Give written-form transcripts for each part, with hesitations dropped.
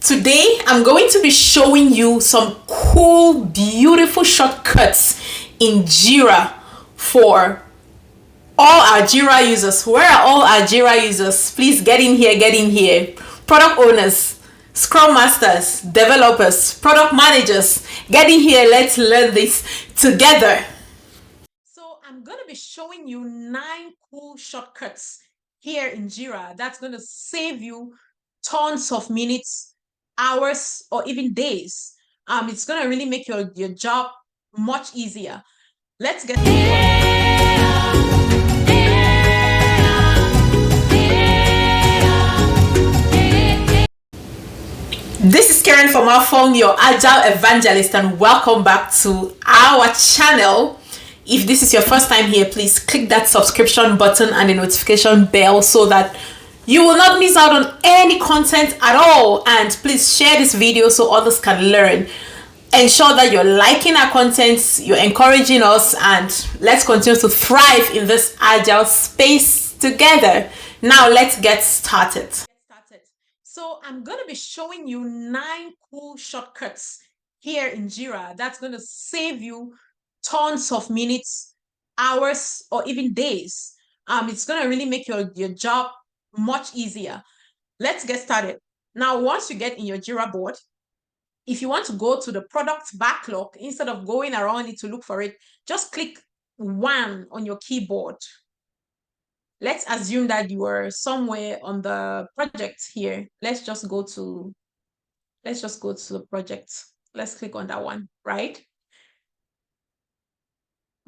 Today, I'm going to be showing you some cool, beautiful shortcuts in Jira for all our Jira users. Where are all our Jira users? Please get in here, get in here. Product owners, Scrum masters, developers, product managers, get in here. Let's learn this together. So I'm going to be showing you 9 cool shortcuts here in Jira that's going to save you tons of minutes, hours, or even days. It's going to really make your job much easier. Let's get This is Karen from our phone, your Agile Evangelist, and welcome back to our channel. If this is your first time here, please click that subscription button and the notification bell so that you will not miss out on any content at all. And please share this video so others can learn. Ensure that you're liking our content, you're encouraging us, and let's continue to thrive in this agile space together. Now let's get started. So I'm going to be showing you 9 cool shortcuts here in Jira that's going to save you tons of minutes, hours, or even days. It's going to really make your job much easier. Let's get started. Now, once you get in your Jira board, if you want to go to the product backlog, instead of going around it to look for it, just click 1 on your keyboard. Let's assume that you are somewhere on the project here. Let's just go to the project. Let's click on that one, right?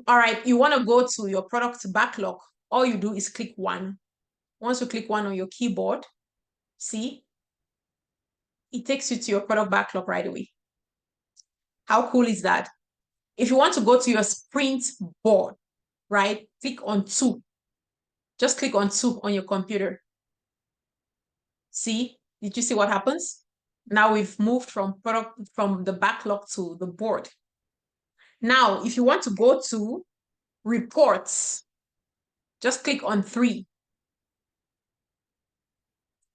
All right, you want to go to your product backlog. All you do is click 1. Once you click 1 on your keyboard, see, it takes you to your product backlog right away. How cool is that? If you want to go to your sprint board, right, click on 2. Just click on 2 on your computer. See, did you see what happens? Now we've moved from the backlog to the board. Now, if you want to go to reports, just click on 3.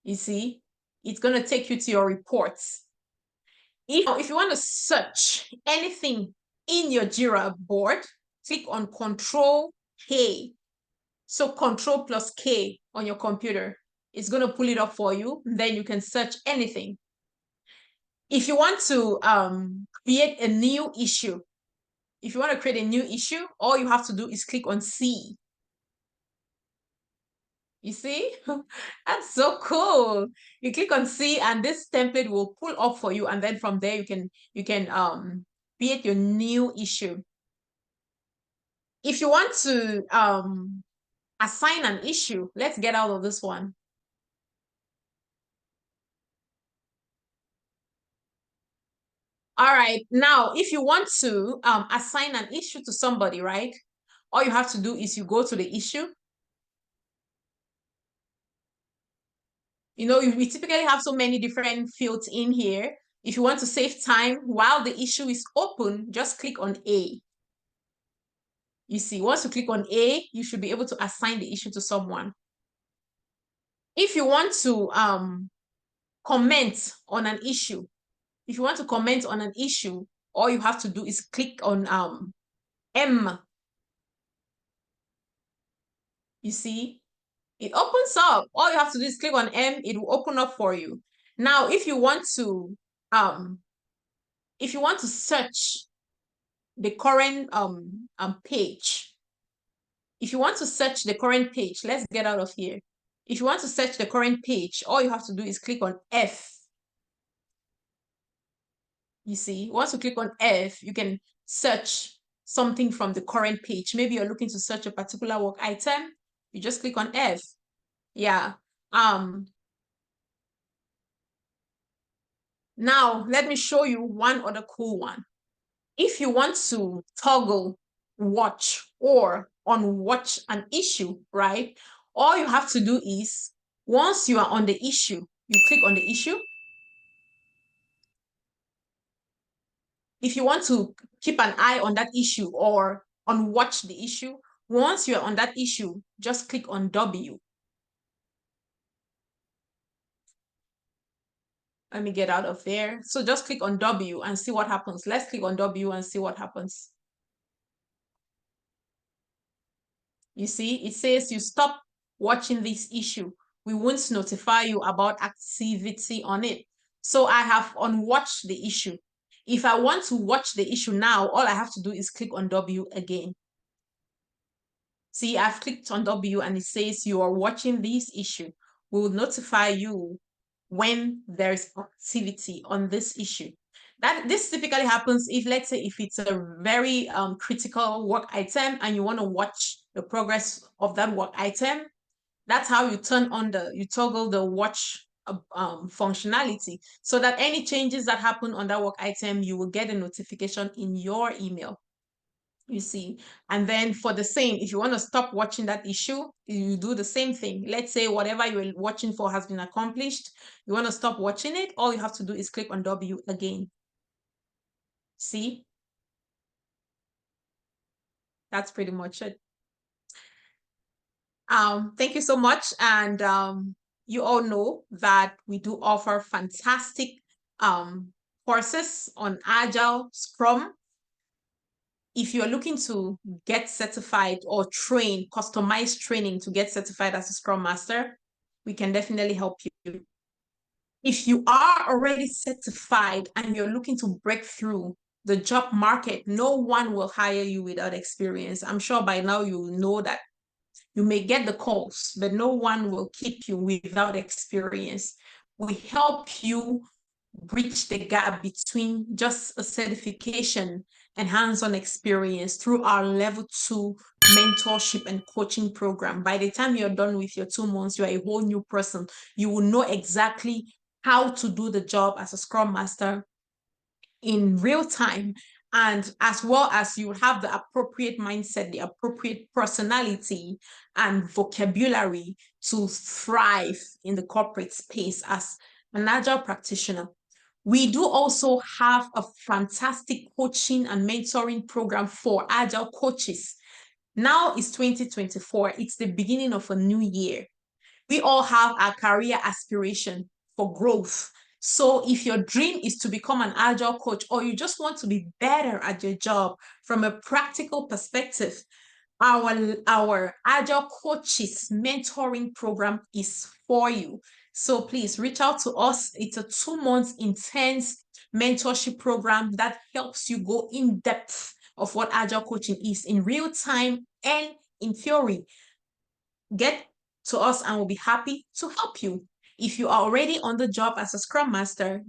You see, it's going to take you to your reports. If you want to search anything in your Jira board, click on Control K. So Control plus K on your computer. It's going to pull it up for you. Then you can search anything. If you want to create a new issue, all you have to do is click on C. You see? That's so cool. You click on C and this template will pull up for you, and then from there you can create your new issue. If you want to assign an issue, let's get out of this one. All right, now if you want to assign an issue to somebody, right? All you have to do is you go to the issue. You know, we typically have so many different fields in here. If you want to save time while the issue is open, just click on A. You see, once you click on A, you should be able to assign the issue to someone. If you want to comment on an issue, all you have to do is click on M. You see, it opens up. All you have to do is click on M. It will open up for you. Now, if you want to search the current page, let's get out of here. If you want to search the current page, all you have to do is click on F. You see, once you click on F, you can search something from the current page. Maybe you're looking to search a particular work item. You just click on F. Yeah. Now, let me show you one other cool one. If you want to toggle watch or unwatch an issue, right? All you have to do is, once you are on the issue, you click on the issue. If you want to keep an eye on that issue or unwatch the issue, once you're on that issue, just click on W. Let me get out of there. So just click on W and see what happens. Let's click on W and see what happens. You see, it says you stop watching this issue. We won't notify you about activity on it. So I have unwatched the issue. If I want to watch the issue now, all I have to do is click on W again. See, I've clicked on W and it says you are watching this issue. We will notify you when there's activity on this issue. That this typically happens if, let's say, if it's a very critical work item and you want to watch the progress of that work item. That's how you you toggle the watch functionality, so that any changes that happen on that work item, you will get a notification in your email. You see, and then for the same, if you want to stop watching that issue, you do the same thing. Let's say whatever you're watching for has been accomplished, you want to stop watching it, all you have to do is click on W again. See, that's pretty much it. Thank you so much. And you all know that we do offer fantastic courses on Agile, Scrum. If you're looking to get certified or train, customized training to get certified as a Scrum Master, we can definitely help you. If you are already certified and you're looking to break through the job market, no one will hire you without experience. I'm sure by now you know that. You may get the calls, but no one will keep you without experience. We help you bridge the gap between just a certification and hands-on experience through our level 2 mentorship and coaching program. By the time you're done with your 2 months, you're a whole new person. You will know exactly how to do the job as a Scrum Master in real time, and as well as you have the appropriate mindset, the appropriate personality and vocabulary to thrive in the corporate space as an Agile practitioner. We do also have a fantastic coaching and mentoring program for Agile coaches. Now it's 2024. It's the beginning of a new year. We all have our career aspiration for growth. So if your dream is to become an Agile coach, or you just want to be better at your job from a practical perspective, our Agile coaches mentoring program is for you. So please reach out to us. It's a 2 months intense mentorship program that helps you go in depth of what Agile coaching is in real time and in theory. Get to us and we'll be happy to help you. If you are already on the job as a Scrum Master,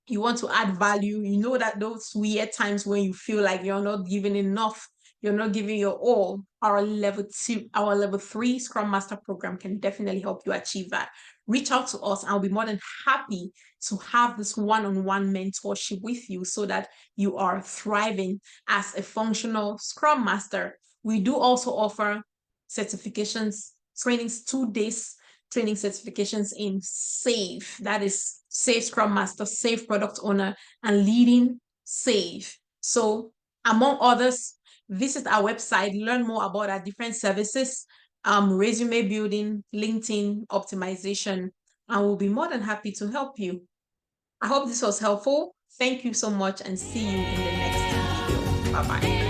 you want to add value, you know that those weird times when you feel like you're not giving enough, you're not giving your all, our level 3 Scrum Master program can definitely help you achieve that. Reach out to us. I'll be more than happy to have this one-on-one mentorship with you so that you are thriving as a functional Scrum Master. We do also offer certifications, trainings, 2 days training certifications in SAFe. That is Safe Scrum Master, Safe Product Owner, and Leading Safe. So among others, visit our website, learn more about our different services, resume building, LinkedIn optimization, and we'll be more than happy to help you. I hope this was helpful. Thank you so much and see you in the next video. Bye-bye.